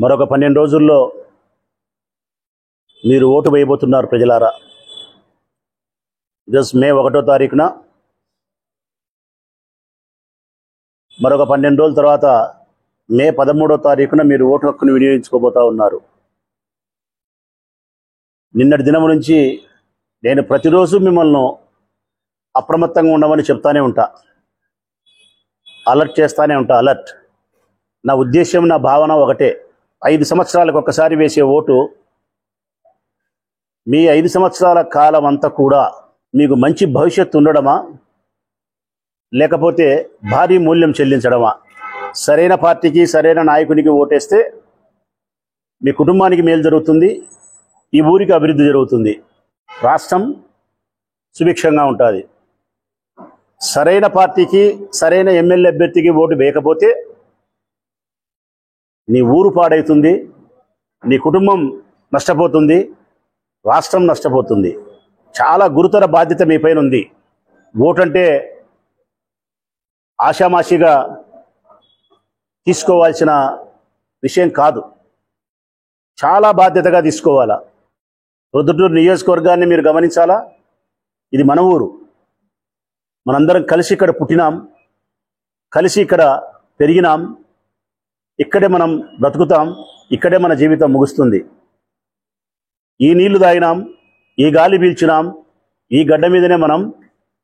మరొక 12 రోజుల్లో మీరు ఓటు వేయబోతున్నారు ప్రజలారా. మే 1వ తారీఖున మరొక 12 రోజుల తర్వాత మే 13వ తారీఖున మీరు ఓటు హక్కును వినియోగించుకోబోతా ఉన్నారు. నిన్నటి దినం నుంచి నేను ప్రతిరోజు మిమ్మల్ని అప్రమత్తంగా ఉండమని చెప్తానే ఉంటా, అలర్ట్ చేస్తానే ఉంటా. అలర్ట్ నా ఉద్దేశం, నా భావన ఒకటే. 5 సంవత్సరాలకు ఒక్కసారి వేసే ఓటు మీ 5 సంవత్సరాల కాలం అంతా కూడా మీకు మంచి భవిష్యత్తు ఉండడమా, లేకపోతే భారీ మూల్యం చెల్లించడమా? సరైన పార్టీకి, సరైన నాయకునికి ఓటేస్తే మీ కుటుంబానికి మేలు జరుగుతుంది, ఈ ఊరికి అభివృద్ధి జరుగుతుంది, రాష్ట్రం సుభిక్షంగా ఉంటుంది. సరైన పార్టీకి, సరైన ఎమ్మెల్యే అభ్యర్థికి ఓటు వేయకపోతే నీ ఊరు పాడవుతుంది, నీ కుటుంబం నష్టపోతుంది, రాష్ట్రం నష్టపోతుంది. చాలా గురుతర బాధ్యత మీ పైన ఉంది. ఓటు అంటే ఆషామాషిగా తీసుకోవాల్సిన విషయం కాదు, చాలా బాధ్యతగా తీసుకోవాలా. ప్రొద్దుటూరు నియోజకవర్గాన్ని మీరు గమనించాలా. ఇది మన ఊరు, మనందరం కలిసి ఇక్కడ పుట్టినాం, కలిసి ఇక్కడ పెరిగినాం, ఇక్కడే మనం బ్రతుకుతాం, ఇక్కడే మన జీవితం ముగుస్తుంది. ఈ నీళ్లు తాగినాం, ఈ గాలి పీల్చినాం, ఈ గడ్డ మీదనే మనం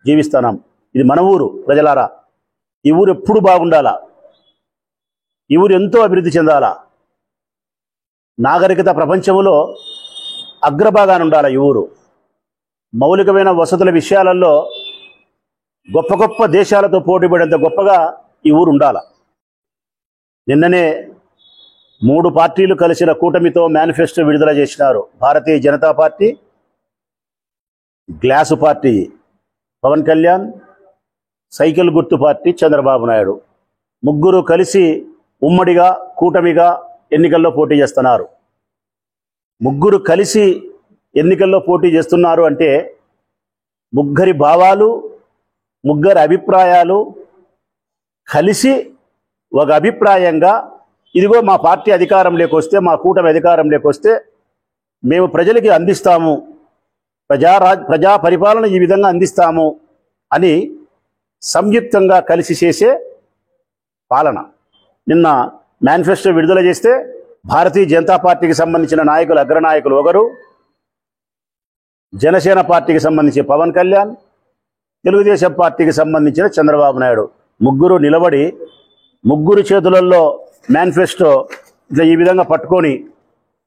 జీవిస్తున్నాం. ఇది మన ఊరు ప్రజలారా. ఈ ఊరు ఎప్పుడు బాగుండాలా, ఈ ఊరు ఎంతో అభివృద్ధి చెందాలా, నాగరికత ప్రపంచంలో అగ్రభాగాన ఉండాలా. ఈ ఊరు మౌలికమైన వసతుల విషయాలలో గొప్ప గొప్ప దేశాలతో పోటీపడేంత గొప్పగా ఈ ఊరు ఉండాలా. నిన్ననే 3 పార్టీలు కలిసిన కూటమితో మేనిఫెస్టో విడుదల చేసినారు. Bharatiya Janata Party, glass party Pawan Kalyan, cycle గుర్తు పార్టీ చంద్రబాబు నాయుడు. ముగ్గురు కలిసి ఉమ్మడిగా కూటమిగా ఎన్నికల్లో పోటీ చేస్తున్నారు. ముగ్గురు కలిసి ఎన్నికల్లో పోటీ చేస్తున్నారు అంటే ముగ్గురి భావాలు, ముగ్గురి అభిప్రాయాలు కలిసి ఒక అభిప్రాయంగా, ఇదిగో మా పార్టీ అధికారంలోకి వస్తే, మా కూటమి అధికారంలోకి వస్తే మేము ప్రజలకి అందిస్తాము, ప్రజా పరిపాలన ఈ విధంగా అందిస్తాము అని సంయుక్తంగా కలిసి చేసే పాలన. నిన్న మేనిఫెస్టో విడుదల చేస్తే భారతీయ జనతా పార్టీకి సంబంధించిన నాయకులు, అగ్రనాయకులు ఒకరు, జనసేన పార్టీకి సంబంధించి పవన్ కళ్యాణ్, తెలుగుదేశం పార్టీకి సంబంధించిన చంద్రబాబు నాయుడు ముగ్గురు నిలబడి, ముగ్గురు చేతులలో మేనిఫెస్టో ఇట్లా ఈ విధంగా పట్టుకొని,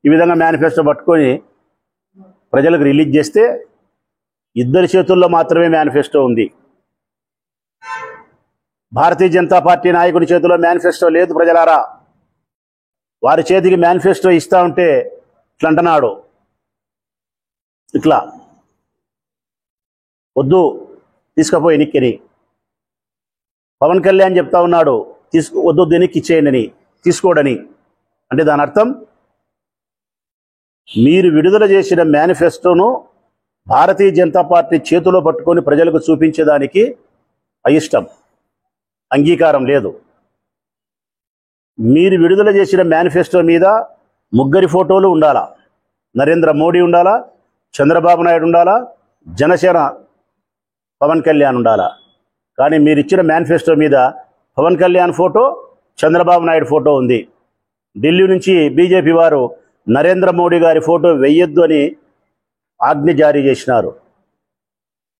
ఈ విధంగా మేనిఫెస్టో పట్టుకొని ప్రజలకు రిలీజ్ చేస్తే ఇద్దరి చేతుల్లో మాత్రమే మేనిఫెస్టో ఉంది. భారతీయ జనతా పార్టీ నాయకుడి చేతిలో మేనిఫెస్టో లేదు ప్రజలారా. వారి చేతికి మేనిఫెస్టో ఇస్తా ఉంటే ఇట్లా అంటున్నాడు, ఇట్లా వద్దు తీసుకుపోయి ఎన్నికని. పవన్ కళ్యాణ్ చెప్తా ఉన్నాడు, వద్దు ఎన్నిక ఇచ్చేయండి అని, తీసుకోడని. అంటే దాని అర్థం మీరు విడుదల చేసిన మేనిఫెస్టోను భారతీయ జనతా పార్టీ చేతిలో పట్టుకొని ప్రజలకు చూపించేదానికి అయిష్టం, అంగీకారం లేదు. మీరు విడుదల చేసిన మేనిఫెస్టో మీద ముగ్గురి ఫోటోలు ఉండాలా. నరేంద్ర మోడీ ఉండాలా, చంద్రబాబు నాయుడు ఉండాలా, జనసేన పవన్ కళ్యాణ్ ఉండాలా. కానీ మీరు ఇచ్చిన మేనిఫెస్టో మీద పవన్ కళ్యాణ్ ఫోటో, చంద్రబాబు నాయుడు ఫోటో ఉంది. ఢిల్లీ నుంచి బీజేపీ వారు నరేంద్ర మోడీ గారి ఫోటో వెయ్యొద్దు అని ఆజ్ఞ జారీ చేసినారు.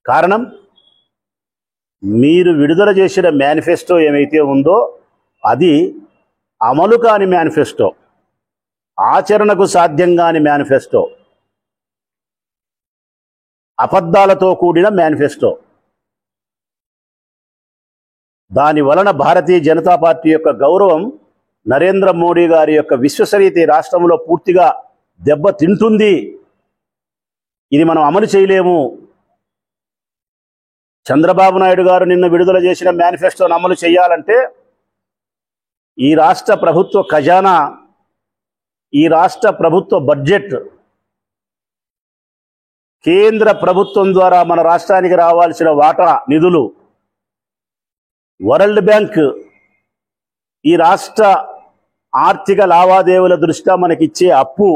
కారణం, మీరు విడుదల చేసిన మేనిఫెస్టో ఏమైతే ఉందో అది అమలు కాని మేనిఫెస్టో, ఆచరణకు సాధ్యం కాని మేనిఫెస్టో, అబద్ధాలతో కూడిన మేనిఫెస్టో. దాని వలన భారతీయ జనతా పార్టీ యొక్క గౌరవం, నరేంద్ర మోడీ గారి యొక్క విశ్వసనీయత రాష్ట్రంలో పూర్తిగా దెబ్బ తింటుంది. ఇది మనం అమలు చేయలేము. చంద్రబాబు నాయుడు గారు నిన్న విడుదల చేసిన మేనిఫెస్టోను అమలు చేయాలంటే ఈ రాష్ట్ర ప్రభుత్వ ఖజానా, ఈ రాష్ట్ర ప్రభుత్వ బడ్జెట్, కేంద్ర ప్రభుత్వం ద్వారా మన రాష్ట్రానికి రావాల్సిన వాటా నిధులు, వరల్డ్ బ్యాంక్ ఈ రాష్ట్ర ఆర్థిక లావాదేవీల దృష్ట్యా మనకిచ్చే అప్పు,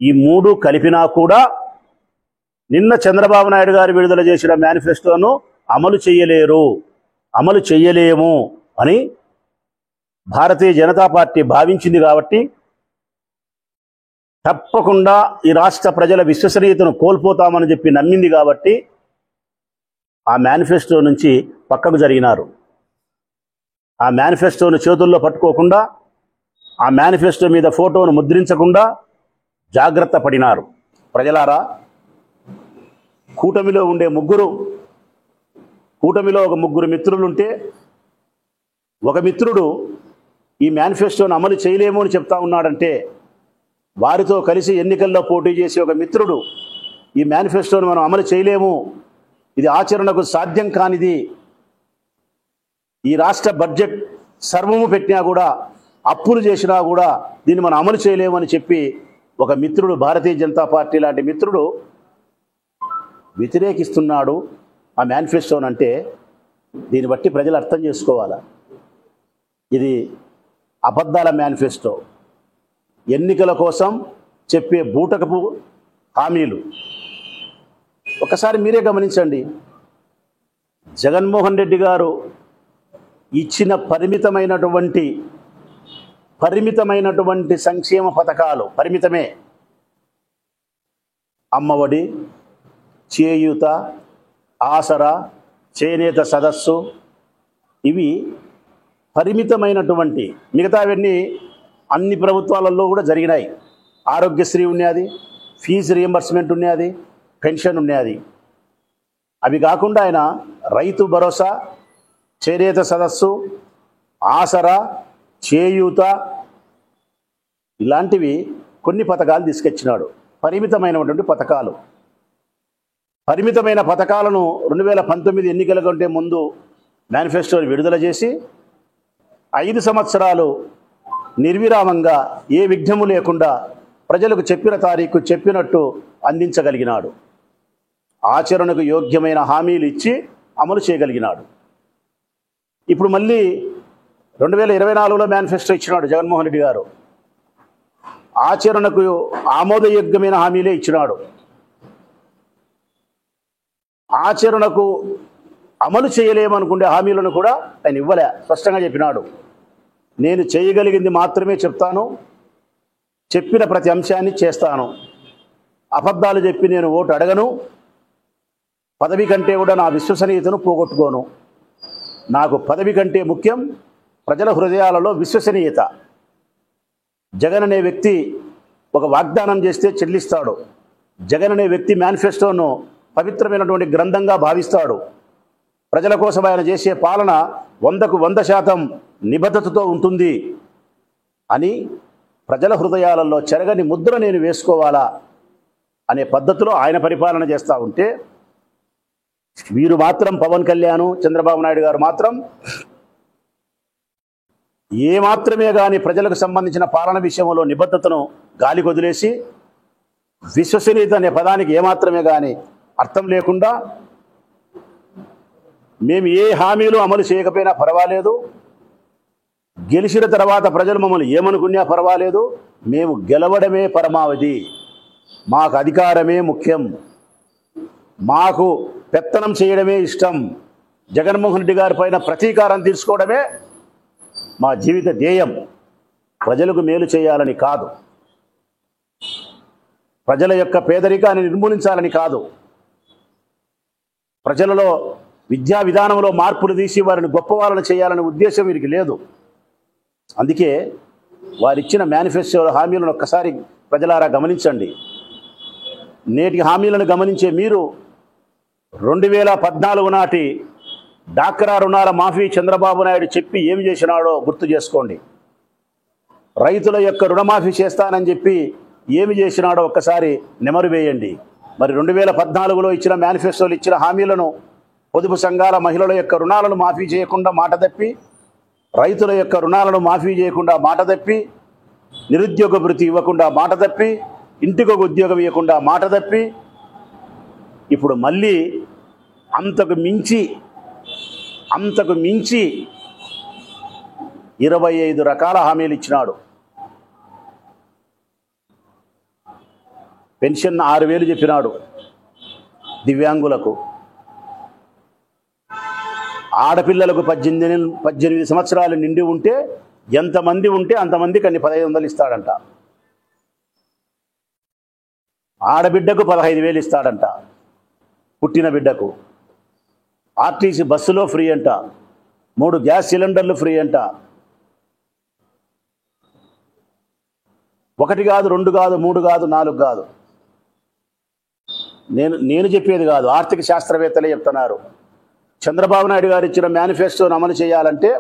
ఈ మూడు కలిపినా కూడా నిన్న చంద్రబాబు నాయుడు గారు విడుదల చేసిన మేనిఫెస్టోను అమలు చేయలేము అని భారతీయ జనతా పార్టీ భావించింది. కాబట్టి తప్పకుండా ఈ రాష్ట్ర ప్రజల విశ్వసనీయతను కోల్పోతామని చెప్పి నమ్మింది. కాబట్టి ఆ మేనిఫెస్టో నుంచి పక్కకు జరిగినారు. ఆ మేనిఫెస్టోను చేతుల్లో పట్టుకోకుండా, ఆ మేనిఫెస్టో మీద ఫోటోను ముద్రించకుండా జాగ్రత్త పడినారు. ప్రజలారా, కూటమిలో ఒక ముగ్గురు మిత్రులుంటే, ఒక మిత్రుడు ఈ మేనిఫెస్టోను అమలు చేయలేము అని చెప్తా ఉన్నాడంటే, వారితో కలిసి ఎన్నికల్లో పోటీ చేసే ఒక మిత్రుడు ఈ మేనిఫెస్టోను మనం అమలు చేయలేము, ఇది ఆచరణకు సాధ్యం కానిది, ఈ రాష్ట్ర బడ్జెట్ సర్వము పెట్టినా కూడా, అప్పులు చేసినా కూడా దీన్ని మనం అమలు చేయలేము అని చెప్పి ఒక మిత్రుడు, భారతీయ జనతా పార్టీ లాంటి మిత్రుడు వ్యతిరేకిస్తున్నాడు ఆ మేనిఫెస్టోను అంటే, దీన్ని బట్టి ప్రజలు అర్థం చేసుకోవాలా. ఇది అబద్ధాల మేనిఫెస్టో, ఎన్నికల కోసం చెప్పే బూటకపు హామీలు. ఒకసారి మీరే గమనించండి, జగన్మోహన్ రెడ్డి గారు ఇచ్చిన పరిమితమైనటువంటి సంక్షేమ పథకాలు, పరిమితమే. అమ్మఒడి, చేయూత, ఆసరా, చేనేత సదస్సు, ఇవి పరిమితమైనటువంటి, మిగతావన్నీ అన్ని ప్రభుత్వాలలో కూడా జరిగినాయి. ఆరోగ్యశ్రీ ఉన్నది, ఫీజు రియంబర్స్మెంట్ ఉన్నది, పెన్షన్ ఉన్నది. అవి కాకుండా ఆయన రైతు భరోసా, చేనేత సదస్సు, ఆసరా, చేయూత, ఇలాంటివి కొన్ని పథకాలు తీసుకొచ్చినాడు. పరిమితమైనటువంటి పథకాలు. పరిమితమైన పథకాలను 2019 ఎన్నికల కంటే ముందు మేనిఫెస్టోని విడుదల చేసి 5 సంవత్సరాలు నిర్విరామంగా ఏ విఘ్నము లేకుండా ప్రజలకు చెప్పిన తారీఖు చెప్పినట్టు అందించగలిగినాడు. ఆచరణకు యోగ్యమైన హామీలు ఇచ్చి అమలు చేయగలిగినాడు. ఇప్పుడు మళ్ళీ 2024లో మేనిఫెస్టో ఇచ్చినాడు జగన్మోహన్ రెడ్డి గారు. ఆచరణకు ఆమోదయోగ్యమైన హామీలే ఇచ్చినాడు. ఆచరణకు అమలు చేయలేమనుకునే హామీలను కూడా ఆయన ఇవ్వలే. స్పష్టంగా చెప్పినాడు, నేను చేయగలిగింది మాత్రమే చెప్తాను, చెప్పిన ప్రతి అంశాన్ని చేస్తాను, అబద్ధాలు చెప్పి నేను ఓటు అడగను, పదవి కంటే కూడా నా విశ్వసనీయతను పోగొట్టుకోను. నాకు పదవి కంటే ముఖ్యం ప్రజల హృదయాలలో విశ్వసనీయత. జగన్ అనే వ్యక్తి ఒక వాగ్దానం చేస్తే చెల్లిస్తాడు. జగన్ అనే వ్యక్తి మేనిఫెస్టోను పవిత్రమైనటువంటి గ్రంథంగా భావిస్తాడు. ప్రజల కోసం ఆయన చేసే పాలన 100కు 100% నిబద్ధతతో ఉంటుంది అని ప్రజల హృదయాలలో చెరగని ముద్ర నేను వేసుకోవాలా అనే పద్ధతిలో ఆయన పరిపాలన చేస్తూ ఉంటే, వీరు మాత్రం పవన్ కళ్యాణ్, చంద్రబాబు నాయుడు గారు మాత్రం ఏమాత్రమే కానీ ప్రజలకు సంబంధించిన పాలన విషయంలో నిబద్ధతను గాలి కొదిలేసి, విశ్వసనీయత అనే పదానికి ఏమాత్రమే కానీ అర్థం లేకుండా, మేము ఏ హామీలు అమలు చేయకపోయినా పర్వాలేదు, గెలిచిన తర్వాత ప్రజలు మమ్మల్ని ఏమనుకున్నా పర్వాలేదు, మేము గెలవడమే పరమావధి, మాకు అధికారమే ముఖ్యం, మాకు పెత్తనం చేయడమే ఇష్టం, జగన్మోహన్ రెడ్డి గారి పైన ప్రతీకారం తీసుకోవడమే మా జీవిత ధ్యేయం, ప్రజలకు మేలు చేయాలని కాదు, ప్రజల యొక్క పేదరికాన్ని నిర్మూలించాలని కాదు, ప్రజలలో విద్యా విధానంలో మార్పులు తీసి వారిని గొప్పవాళ్ళని చేయాలనే ఉద్దేశం వీరికి లేదు. అందుకే వారిచ్చిన మేనిఫెస్టో హామీలను ఒక్కసారి ప్రజలారా గమనించండి. నేటి హామీలను గమనించే మీరు 2014 నాటి డాక్రా రుణాల మాఫీ చంద్రబాబు నాయుడు చెప్పి ఏమి చేసినాడో గుర్తు చేసుకోండి. రైతుల యొక్క రుణమాఫీ చేస్తానని చెప్పి ఏమి చేసినాడో ఒక్కసారి నెమరు వేయండి. మరి 2014లో ఇచ్చిన మేనిఫెస్టోలు ఇచ్చిన హామీలను, పొదుపు సంఘాల మహిళల యొక్క రుణాలను మాఫీ చేయకుండా మాట తప్పి, రైతుల యొక్క రుణాలను మాఫీ చేయకుండా మాట తప్పి, నిరుద్యోగ భృతి ఇవ్వకుండా మాట తప్పి, ఇంటికొక ఉద్యోగం ఇవ్వకుండా మాట తప్పి, ఇప్పుడు మళ్ళీ అంతకు మించి 25 రకాల హామీలు ఇచ్చినాడు. పెన్షన్ 6,000 చెప్పినాడు దివ్యాంగులకు. ఆడపిల్లలకు 18 సంవత్సరాలు నిండి ఉంటే ఎంతమంది ఉంటే అంతమందికి అన్ని 1,500 ఇస్తాడంట. ఆడబిడ్డకు 15,000 ఇస్తాడంట. పుట్టిన బిడ్డకు ఆర్టీసీ బస్సులో ఫ్రీ అంట. 3 గ్యాస్ సిలిండర్లు ఫ్రీ అంట. 1 కాదు, 2 కాదు, 3 కాదు, 4 కాదు. నేను చెప్పేది కాదు, ఆర్థిక శాస్త్రవేత్తలే చెప్తున్నారు. చంద్రబాబు నాయుడు గారు ఇచ్చిన మేనిఫెస్టోను అమలు చేయాలంటే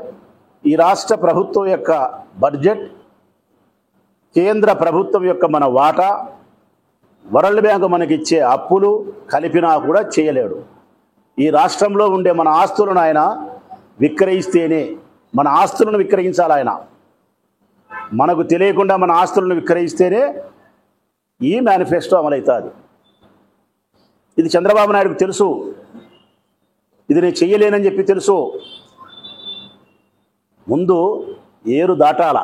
ఈ రాష్ట్ర ప్రభుత్వం యొక్క బడ్జెట్, కేంద్ర ప్రభుత్వం యొక్క మన వాటా, వరల్డ్ బ్యాంక్ మనకిచ్చే అప్పులు కలిపినా కూడా చేయలేడు. ఈ రాష్ట్రంలో ఉండే మన ఆస్తులను ఆయన విక్రయిస్తేనే, మన ఆస్తులను విక్రయించాలి ఆయన. మనకు తెలియకుండా మన ఆస్తులను విక్రయిస్తేనే ఈ మేనిఫెస్టో అమలవుతుంది. ఇది చంద్రబాబు నాయుడుకు తెలుసు. ఇది నేను చెయ్యలేనని చెప్పి తెలుసు. ముందు ఏరు దాటాల.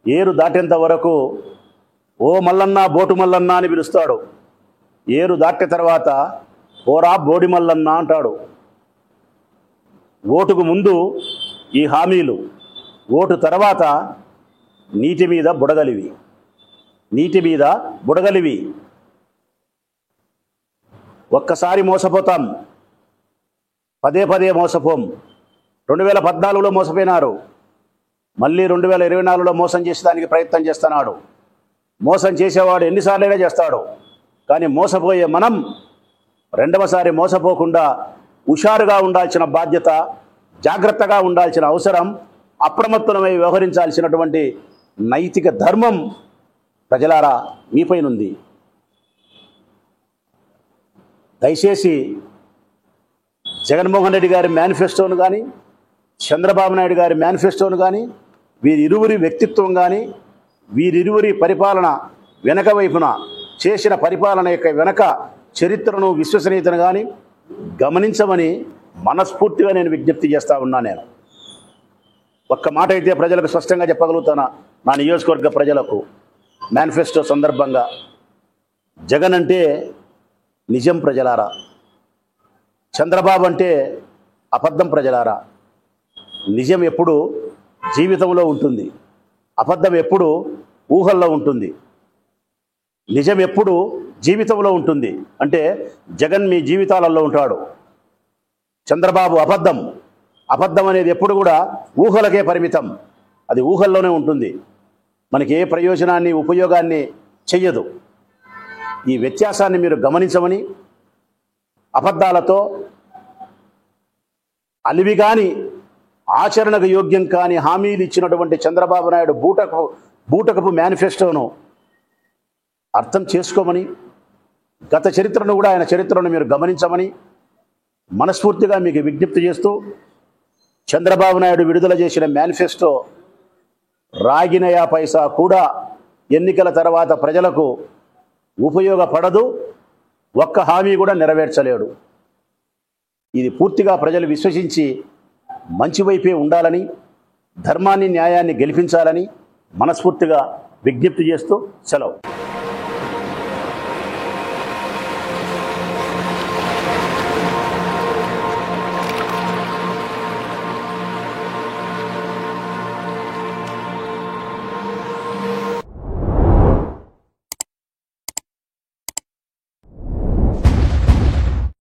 ఏరు దాటేంత వరకు ఓ మల్లన్న, బోటు మల్లన్న అని పిలుస్తాడు. ఏరు దాటే తర్వాత ఓరా బోడి మల్లన్న అంటాడు. ఓటుకు ముందు ఈ హామీలు, ఓటు తర్వాత నీటి మీద బుడగలివి. ఒక్కసారి మోసపోతాం, పదే మోసపోం. 2014లో మోసపోయినారు, మళ్ళీ 2024లో మోసం చేసేదానికి ప్రయత్నం చేస్తున్నాడు. మోసం చేసేవాడు ఎన్నిసార్లైనా చేస్తాడు. కానీ మోసపోయే మనం రెండవసారి మోసపోకుండా హుషారుగా ఉండాల్సిన బాధ్యత, జాగ్రత్తగా ఉండాల్సిన అవసరం, అప్రమత్తమై వ్యవహరించాల్సినటువంటి నైతిక ధర్మం ప్రజలారా మీపైనుంది. దయచేసి జగన్మోహన్ రెడ్డి గారి మేనిఫెస్టోను కానీ, చంద్రబాబు నాయుడు గారి మేనిఫెస్టోను కానీ, వీరిరువురి వ్యక్తిత్వం కానీ, వీరిరువురి పరిపాలన వెనక వైపున చేసిన పరిపాలన యొక్క వెనక చరిత్రను, విశ్వసనీయతను కానీ గమనించమని మనస్ఫూర్తిగా నేను విజ్ఞప్తి చేస్తూ ఉన్నాను. నేను ఒక్క మాట అయితే ప్రజలకు స్పష్టంగా చెప్పగలుగుతాను. నా నియోజకవర్గ ప్రజలకు మేనిఫెస్టో సందర్భంగా, జగన్ అంటే నిజం ప్రజలారా, చంద్రబాబు అంటే అబద్ధం ప్రజలారా. నిజం ఎప్పుడు జీవితంలో ఉంటుంది, అబద్ధం ఎప్పుడు ఊహల్లో ఉంటుంది. నిజం ఎప్పుడు జీవితంలో ఉంటుంది అంటే జగన్ మీ జీవితాలలో ఉంటాడు. చంద్రబాబు అబద్ధం అనేది ఎప్పుడు కూడా ఊహలకే పరిమితం. అది ఊహల్లోనే ఉంటుంది, మనకి ఏ ప్రయోజనాన్ని, ఉపయోగాన్ని చెయ్యదు. ఈ వ్యత్యాసాన్ని మీరు గమనించమని, అబద్ధాలతో అలివి కాని, ఆచరణకు యోగ్యం కాని హామీలు ఇచ్చినటువంటి చంద్రబాబు నాయుడు బూటకపు మేనిఫెస్టోను అర్థం చేసుకోమని, గత చరిత్రను కూడా ఆయన చరిత్రను మీరు గమనించమని మనస్ఫూర్తిగా మీకు విజ్ఞప్తి చేస్తూ, చంద్రబాబు నాయుడు విడుదల చేసిన మేనిఫెస్టో రాగినయా పైసా కూడా ఎన్నికల తర్వాత ప్రజలకు ఉపయోగపడదు. ఒక్క హామీ కూడా నెరవేర్చలేడు. ఇది పూర్తిగా ప్రజలు విశ్వసించి మంచి వైపే ఉండాలని, ధర్మాన్ని, న్యాయాన్ని గెలిపించాలని మనస్ఫూర్తిగా విజ్ఞప్తి చేస్తూ సెలవు.